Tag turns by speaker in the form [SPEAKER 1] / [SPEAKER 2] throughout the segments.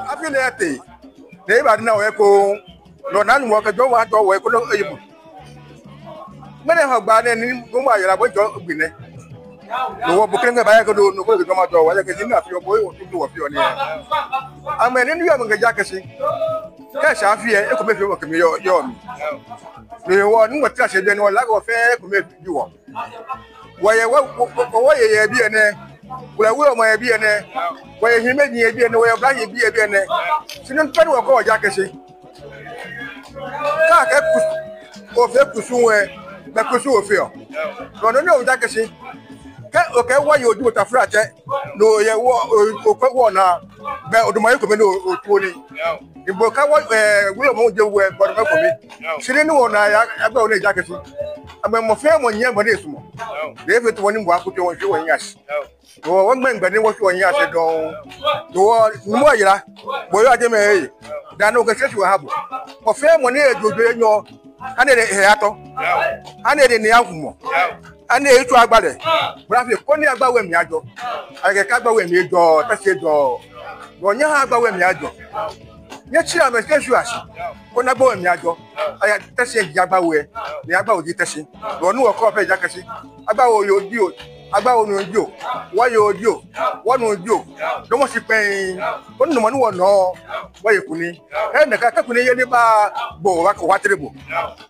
[SPEAKER 1] Afilete, they are now echo. No, none walk a door, what way could not able. Many have bad and go by your way to be there. No booking a bag of no go to come out, whether it's enough your boy or to do of your name. I mean, in the young jackassy. Yes, I fear it could make you work me your. You want what touch it, then one lack of fair could make you want. Why, you be an air? Well, I will my be an air. Where he made me a be an way of lying be a be an air. She didn't tell you a call jackassy. Of your pursuer, but pursue fear. No, jackassy. Okay, why you do it a frat? No, you war now. But my commander or 20. In Boca, will do well, but for me. She didn't know about a jacket. I'm a fair one year, but this one. David, one in Waku, showing us. No one man, but they was 1 year ago. No, yeah, boy, I didn't say. Then no cassette will have. For fair one year, you do your 100 heato. 100 in the album. And they to about it. But if you only about when you go, I get cover when you go, that's it. When you have when you go. Yet, I'm a casual. When I go and Yago, I had tested Yabawe, the about the testing. Or no copy jackassy. About your deal, about you. Why you do? One will do. No more paying. One no one will know why you couldn't. And the Kakuni bar, bo, like a waterable.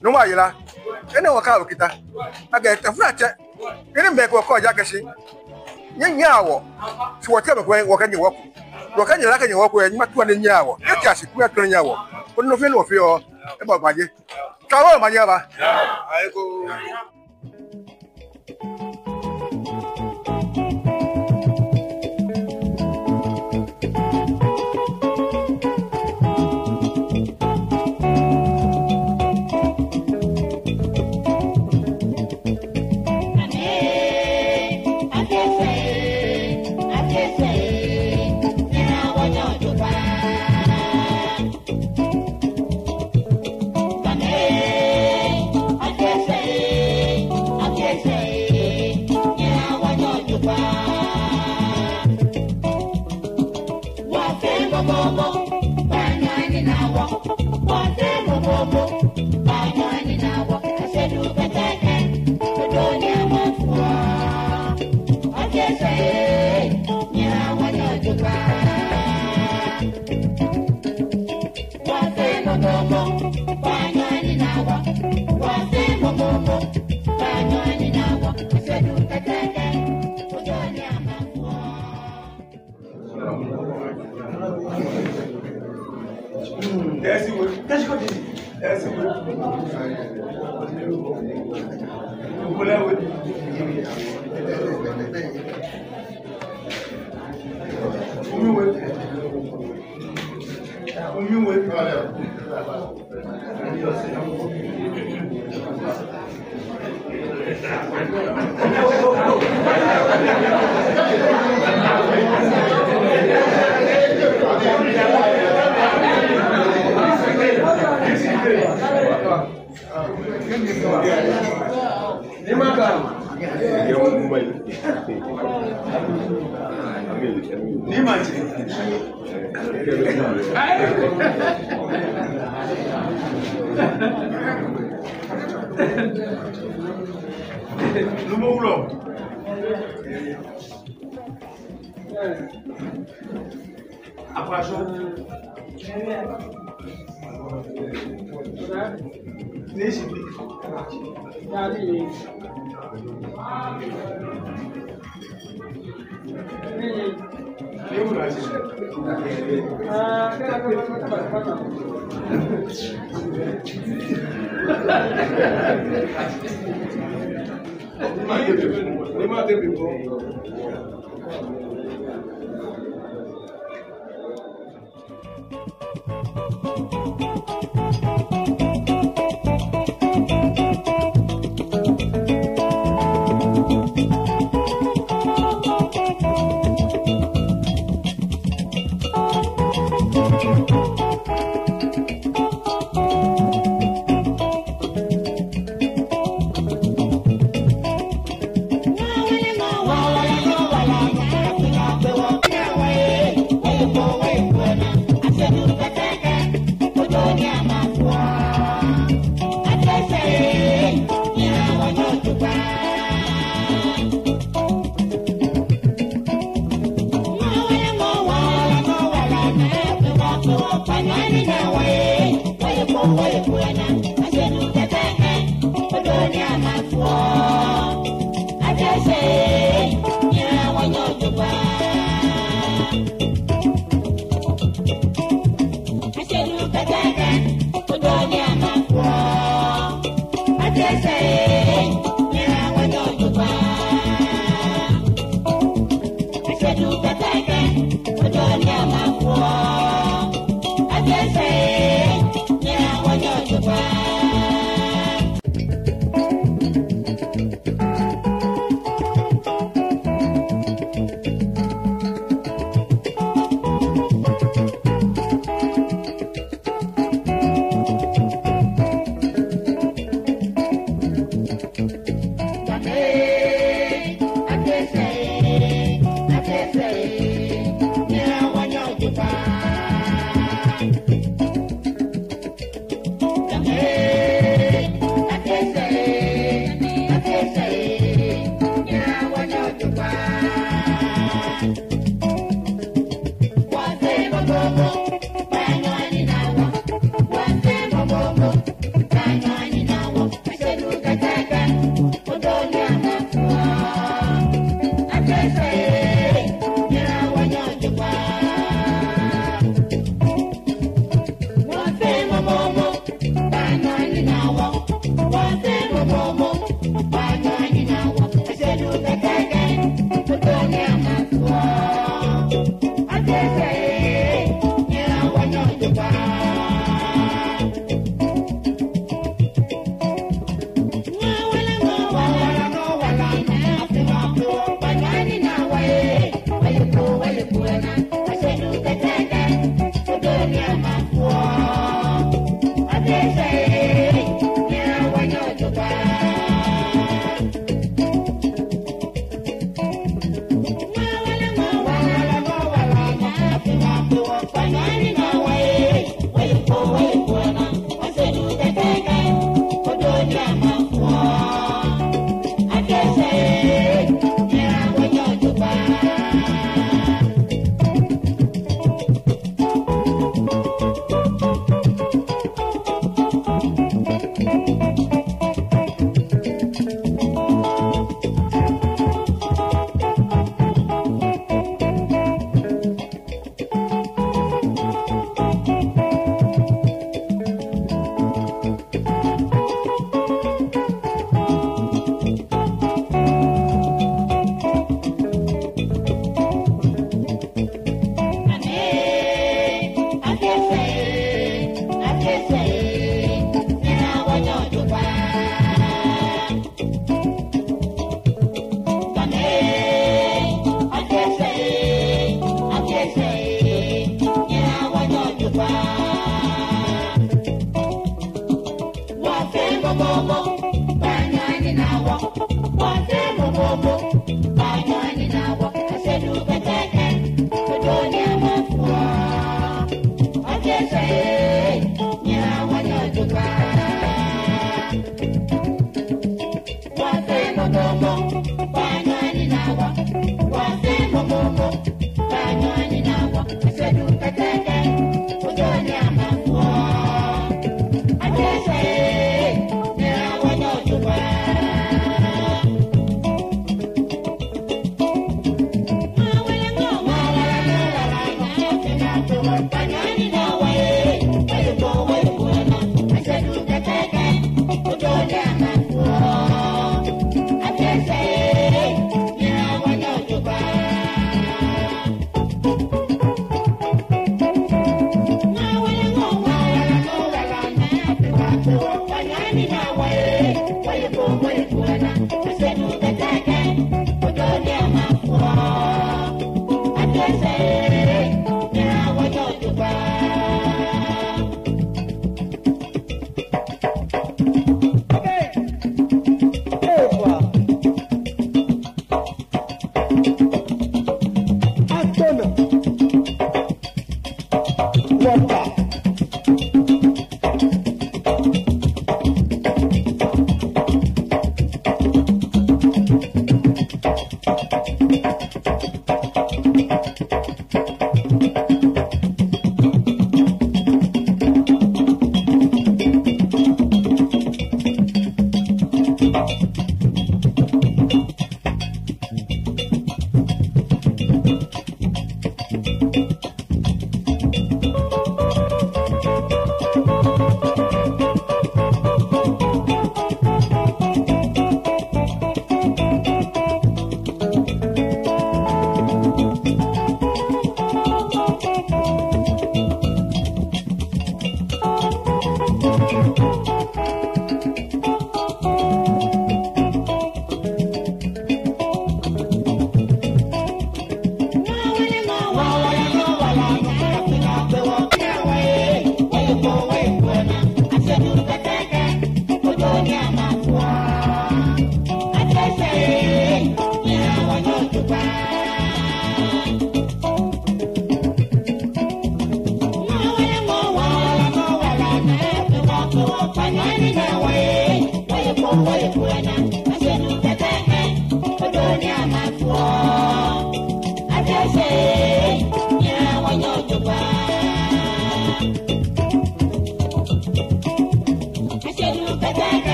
[SPEAKER 1] No more, and no Kawakita. I get a flat. You didn't make a call jackassy. Young Yawo. So whatever way, what can you walk? What can you like in your walk where you might 20 yawo? You just quit 20 yawo. But no fear of your about my year. Come on, my yava. I go.
[SPEAKER 2] I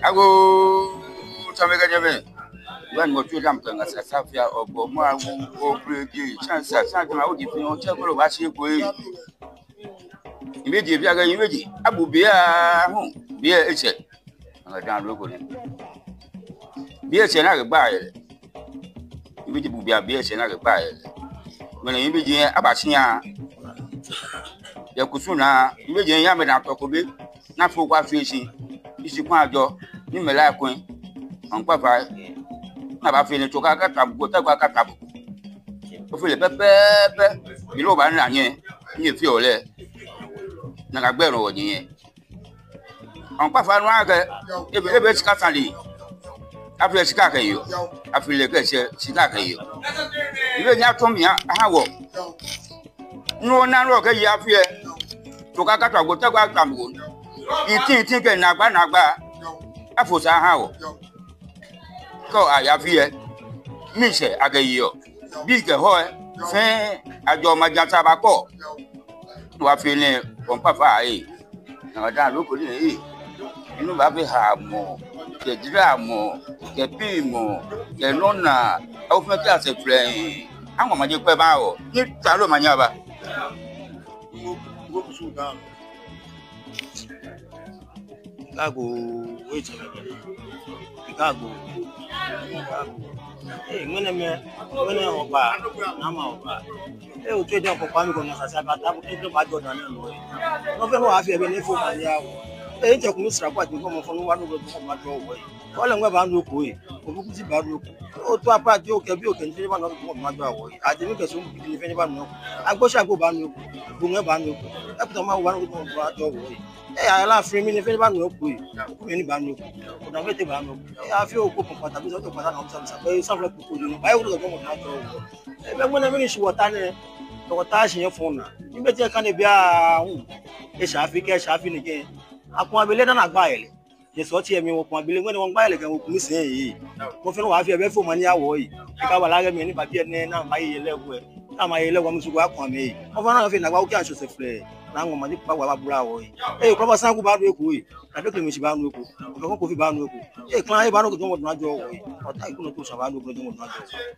[SPEAKER 2] Ago Tamega Jave. When what you damp and Safia or Boma or Brady, chance at something I would give you on Chapel of Ashik. Immediately, immediately, Abu Bia home, Bia Eche. And I can't look at him. Bia Chenaga buy it. Immediately, Bia Chenaga buy it. When I immediately Abashia Yakusuna, immediately Yamada Tokobi, not for what fishing. Is you can't go. Ni me la coin, on papa. N'a fait le chocolat à botter à catabo. Au fait le pépé, il a pas rien, ni violet. N'a pas besoin de rien. On pas faire loin que, et bien, c'est catali. Après, c'est cacayo. Après, le que c'est cacayo. Il veut bien tomber à Hawo. Nous, on a l'eau qu'il y a fait. Chocolat à botter à catabo. Il tient que n'a pas. Afosa how go I have here. Miche agayo. Big hoy, fair at your Majatabaco. You are feeling from Papa. Now, I look at it. You know, I have more. The drama, the pimo, the nonna, open class a play. I'm on my pebao. You tell my yaba.
[SPEAKER 3] Go to down. Chicago, wait a minute. Chicago. Hey, when I'm over, I'm over. They will trade up for Pamiko, but I will take the bad one. Nothing will have been for my hour. They took Mr. What you come from one of the doorway. All I'm about to go. Who's about to go to a part you can see one of my doorway. I didn't assume if anyone knows. I wish I go back to Bungabano. After my one of my doorway. I laugh 3 minutes if anyone will put any banu. I feel comfortable to put on some like I would have gone out. When I finish what I know, touching your phone. You better can't be a shafi again. I can't believe that I buy it. Just what you mean, what believe when one buy it and will say, Mofin will have your for money away. I will allow me by the name and buy a level. Am I 11 to work on me? Of another thing about catch us a flare. Now, my power brow. Hey, Papa Sanku Babu, I don't think Banuku, Coffee Banuku. Hey, Clive Banuku don't want to go away. Or I couldn't push a Banuku don't want to go.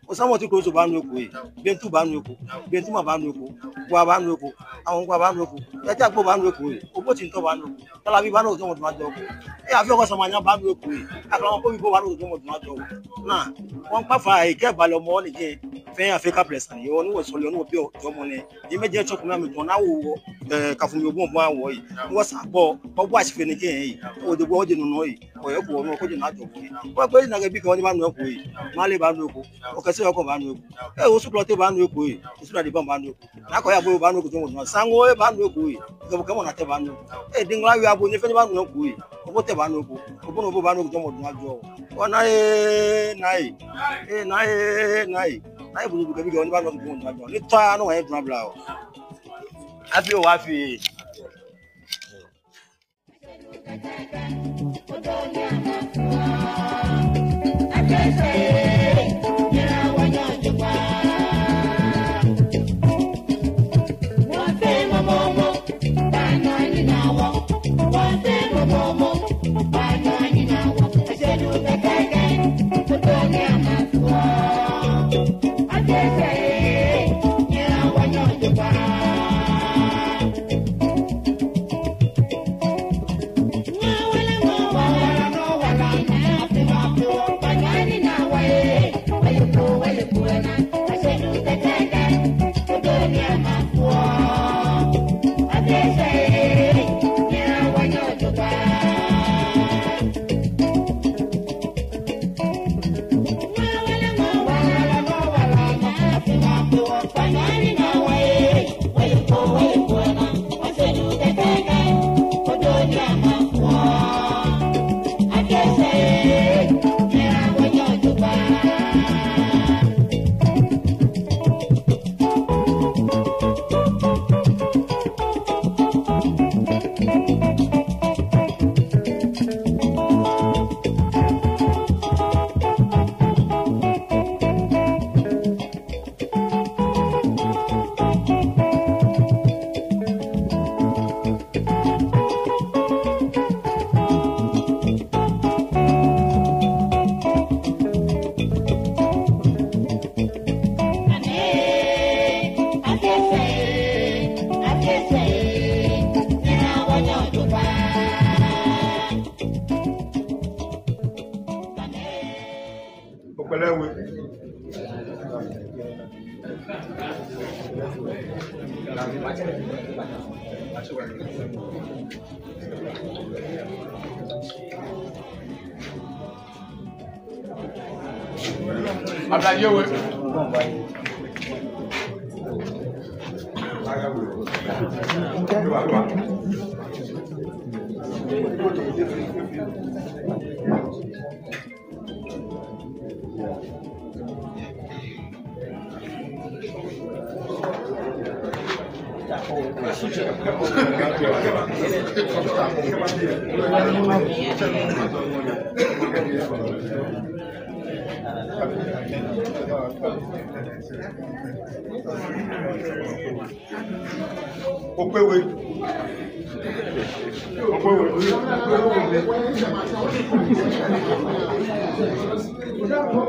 [SPEAKER 3] Or someone to close to Banuku, Ben to Banuku, Ben to Banuku, Guabanuku, and Guabanuku, let that go Banuku, or what's in Tobanu, Talabano don't want to go. Hey, I feel some man Banuku, I can't go Banuku don't want to go. Nah, one Papa, I kept Balomon again. Fair fake place, and you know what's all you know, your money. Immediate chocolate on our kafumi obo mo awo yi wo sa bo ashi fe ni ke yi o de bo de no yi o ye ko no ko de na jo ko o pe na ga bi kan ni ba no ko yi ma le ba no ko o ke se o ko ba no ko o su plote ba no ko yi o su na de ba no ko na ko ya bo ba no ko to mo sango e ba no ko yi ko mo na te ba no dingla wi abo ni fe ni ba no ko yi o te ba no ko o bo no bo ba no ko to mo dun ajo o na nai bu bu ke bi kan ni ba no ko to mo dun ajo ni to anu wa e dun abla o afi o wa fi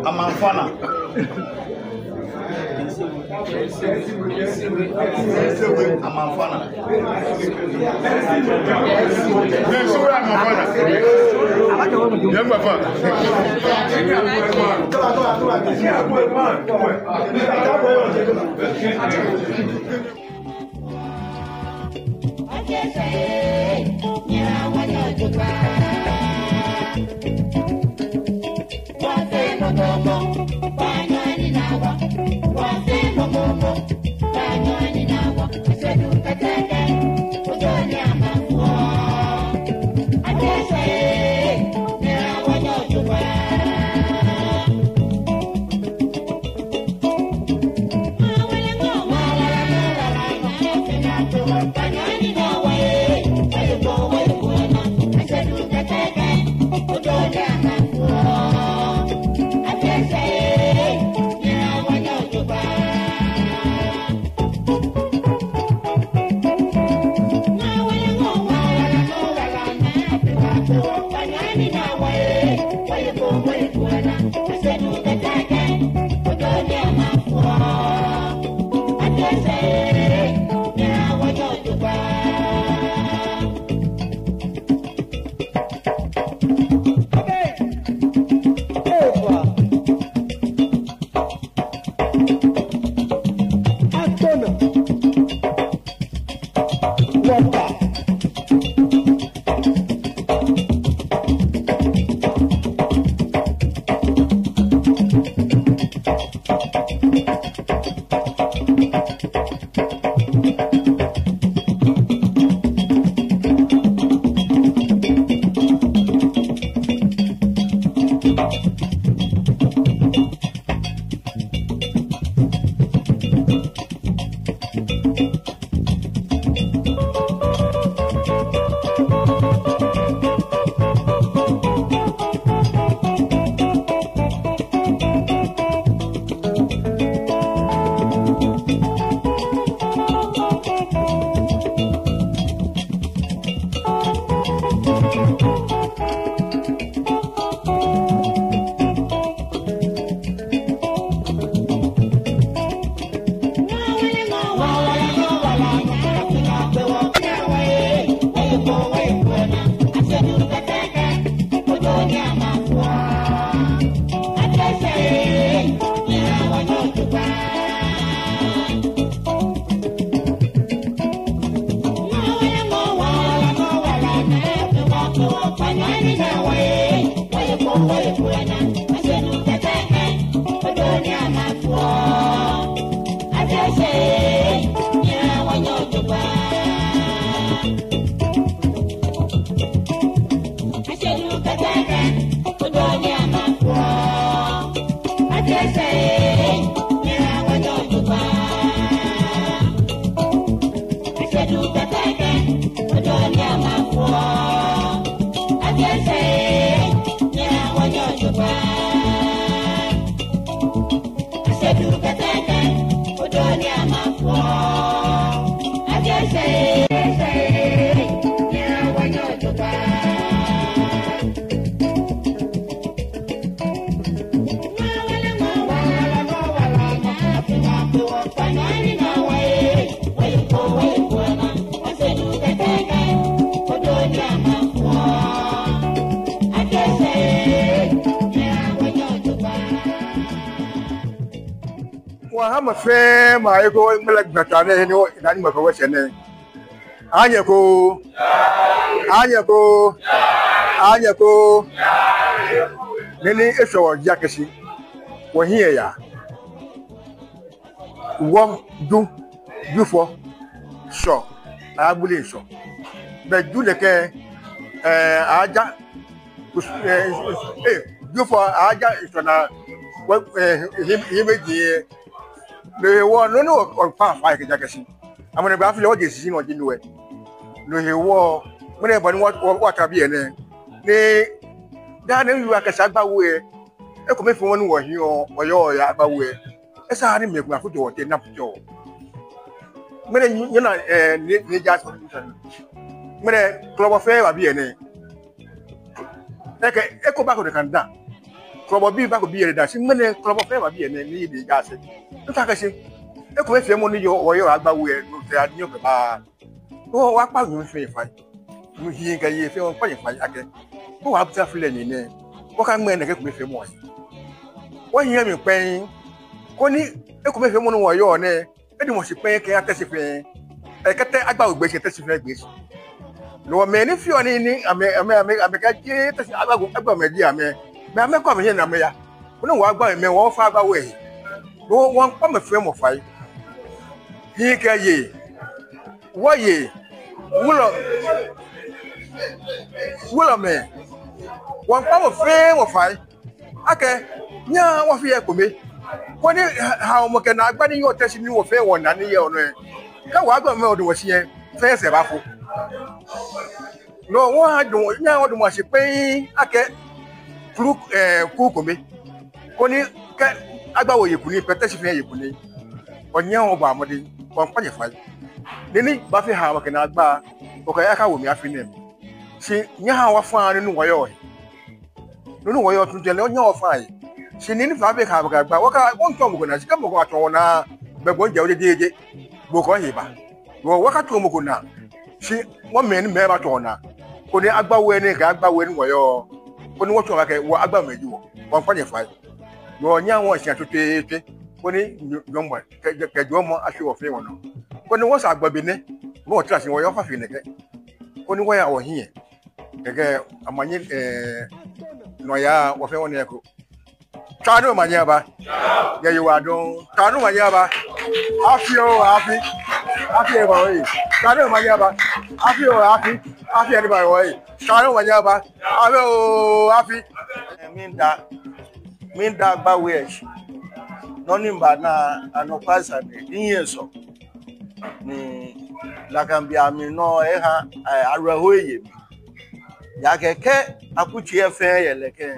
[SPEAKER 3] Amanfana Amanfana
[SPEAKER 1] Wahama fe ma ego mele gbatane ni nani ma ko wese anyeko nini eso jakesi wo hie ya wo dufo so agbule so be dule ke aja dufo aja so na himeji le wo no on pa fa ke jakesi amone ba afile wo je sisi no jinwe no he wo mone bo ni wo tabi ene ni da na yu akasa gbawo e ko me fi won wo hi oyo ya gbawo e esa ni me ku afojo wo te na fojo mene nyina ni ja solution mene club of wa bi ene e ko ba ko de kan da club bi ba ko bi ene da si mene club of wa bi ene ni di ja se to ka se e ko me fi mo ni yo oyo agbawo e no te adin pe ba o wa pa yun fi fa mu hi nka ye fi won pa yin fa ake ko wa buta file ni ne ko ka ngbe ne ke ko me fi mo wo yin mi pen ko ni e ko me fi mo no wo yo ne e di mo si pen ke atesi fe e kete agbawo gbe se tesi fe gbe no me ni fi oni ni ame ka je tesi agbawo me di ame me ko me yin na me ya ko no wa agbawo me wo fa agbawo e no won pa me fi mo fa hi ke ye wo ye wulo me won pa mo fe mo fa ake nya wo fi e ko me ko ni ha mo ke na agba ni yo tesi ni wo fe won na ni ye ono e ka wa agba me odun wo si e fe se ba fo no wo adun nya odun mo se pe ake flu ku ko me ko ni ke agba wo ye ku ni pe tesi fe ye ku ni onya wo ba mo de won pa je fa nini ba fi ha mo ke na agba o ka ya ka wo mi afi nem si nya ha wa fa ninu wo yo tun je le onya wo fa yi si nini fa be ka ba gba wo ka won to mo ko na si ka mo ko ato na be bo je o je bo ko yi ba wo ka to mo ko na si won me ni me ba to na ko ni agba wo ni ka agba wo ni wo yo ko ni wo to ka ke wo agba meji wo won fa je fa wo nya won si atute ko ni jombo ke jomo afi wo fe won no ko ni wo sa agba bi ne mo tra si wo yo fa fi ne ke ko ni wo ya wo hin gege amanye no ya wo fe won ne ko tanu manya ba ya yi wa don tanu manya ba Happy boy. Kano manyaba. Happy anybody boy. Kano manyaba. Happy.
[SPEAKER 3] Minda bawesh. Nonimba na anopasa ni yeso. Ni lakambia mi no eha arahoye. Ya keke akuchi efe yeleke.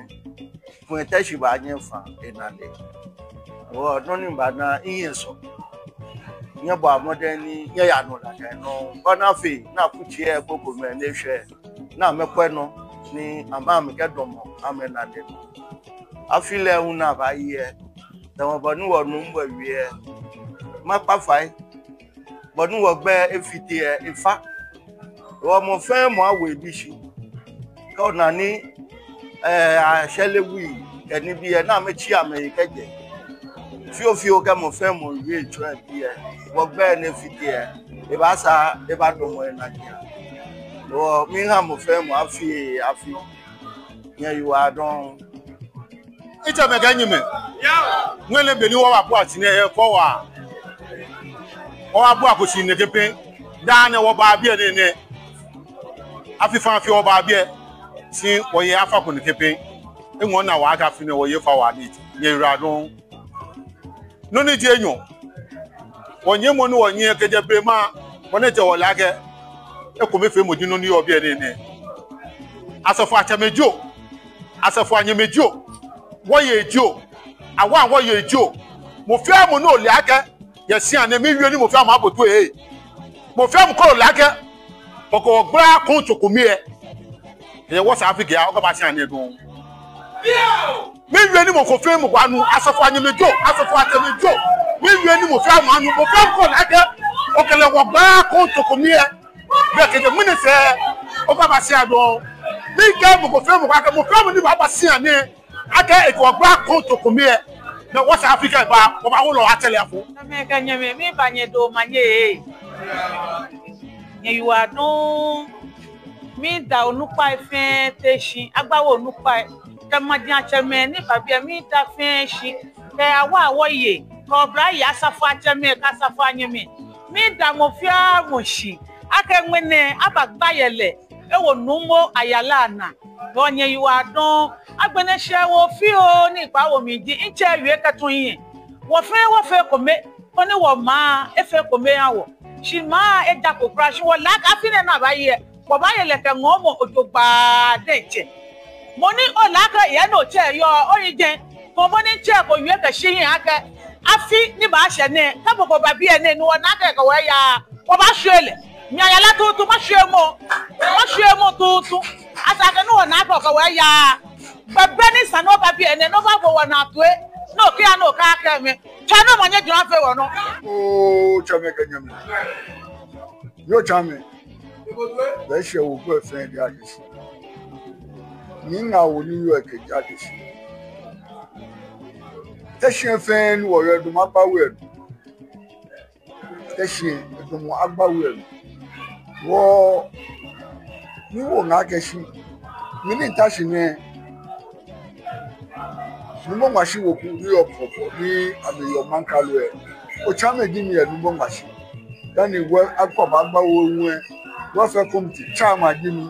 [SPEAKER 3] Fun teshi ba nyefa enale. O nonimba na yeso. Nyabo amodeni nye ya no la no bona fe na akuchi e koko me ne hwe na mekwe no ni amam kedomo amenade. Afile una ba ye. Tawon bonu wonu mbo wie. Mapa fai. Bonu wo gbe efiti e ifa. Wo mo fe mo awe bishi. Ko na ni ashelewi eni bi e na mechi Amerikeje. Fio ke mo fe mo wie tro bi e. Wo gbe ne fiti e. E ba sa e ba do mo na dia. Wo mi ha mo fe mo afi. Nya you are don ita me ganyime nwele beni wo wapo atine e ko wa o wapo akosi ne kepe da ne wo ba bia ne afifan fi wo ba bia si wo ye afa ko ne kepe enwo na wa aga fi ne wo ye fa wa ni ye radon no ni je enyo wonye mo ni wonye keje bre ma wona je wo lage e ko me fe mo dinu ni obi ne asofo achamejo asofo anyemejo woye ejo awa woye ejo mo fe amu no le ake yesi ane mi wi ni mo fe amu aboto mo fe amu ko le ake boko gbra kun tokumi e wo sa Africa o ko ba si ane don mi wi ni mo ko fe mu kwanu asofo anyemejo asofo atemejo mi wi ni mo fe amu anu mo fe amu ko le ake o kele wo gbra kun tokumi be ke de mini se o ko ba si adon mi ke mo ko fe mu kwake mo fe amu ni ba si ane aka ekogba konto komie na West Africa ba wo ba wo lo atele afo
[SPEAKER 4] me ka nyame mi banye do manye nye yuwa no mi da onupa ife teshi agbawo onupa ke madian cheme ni babia mi da fe shi ke awa awoye ko bra ya safa cheme ka safa nyeme mi da mo fia mo shi aka nwene abagba yele ewo numo ayala na onye yuwa don agbene se wo fi o ni ipa wo mi di nche wi ketun yin wo fe kome oni wo ma e fe kome yawo shi ma e da ko crash wo la ka fi na ba ye ko ba ye le ke ngomo ojo gba de je mo ni o la ka ye no che yo oyin je ko mo ni che ko wi ke shi yin aka afi ni ba se ne ka bo ko ba bi ene ni wo na ka ko we ya ko ba shele mi ayala to ma shwe mo to asa ke no na ka ko we ya but Benny Sano Baby and no one out way. No, piano car me. China money drop for no.
[SPEAKER 1] Oh, Chameganyam. Your charming. They shall go friend Yadis. Nina will New York Yadis. Tashin fan were the Mapa word. Tashin the Moaba word. War. You will not get she. Meaning Tashin. Number machine will put you up for me and your man calue. O chame give me a number machine. Then it well aqua welfare committee chama give me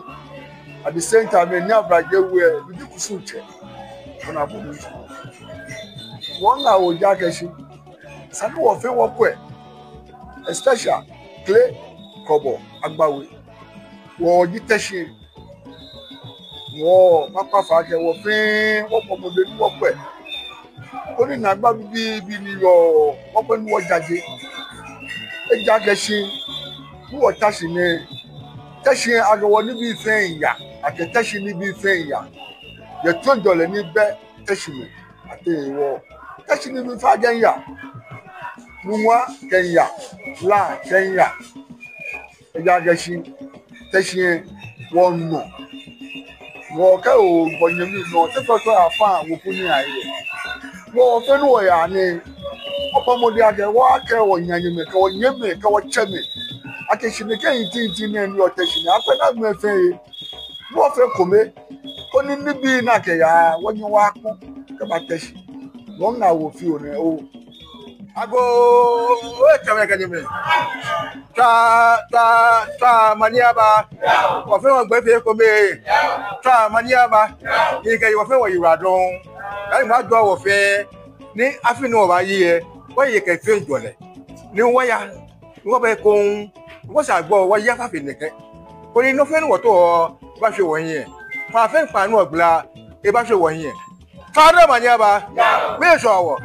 [SPEAKER 1] at the same time a never get where we do suture. When I put 1 hour jackashi. Some of them walk away. Especially clay cobo agbawe. War ditashi. Wo papa fa ke wo fin wo pomo de wo pe oni na gba bi ni yo wo pe ni wo jaje e jage shi wo tashi ne tashi agawo ni bi fen ya ake tashi ni bi fen ya ye $20 ni be tashi me ate wo tashi ni bi fa gen ya nuwa Kenya la Kenya e jage shi tashi wo no wo ka o bonyemi no te to afa wo kuni aye wo fe no ya ni opomodi age wo ake wo nyanyeme ka wo nyeme ka wo cheme ake shine ke tintin na ni oteshine apena me fe wo fe kome oni ni bi na ke ya wo nyi wa ko ka ba teshi wo na wo fi o ne o Ago chama kanyeme. Ta maniaba. Wa fe won gbe fe ko me. Ta maniaba. Ni ke wa fe wo yiwa don. Ai ma do wo fe ni afinu ba yi e. Wo ye ke fe jole. Ni wo ya. Wo be kun. Wo sa gbo wo ya fa fe nìkẹ́. Ko ni no fe ni wo to ba se wo yin. Fa fe pa nu ogla e ba se wo yin. Ta do maniaba. Me so wo.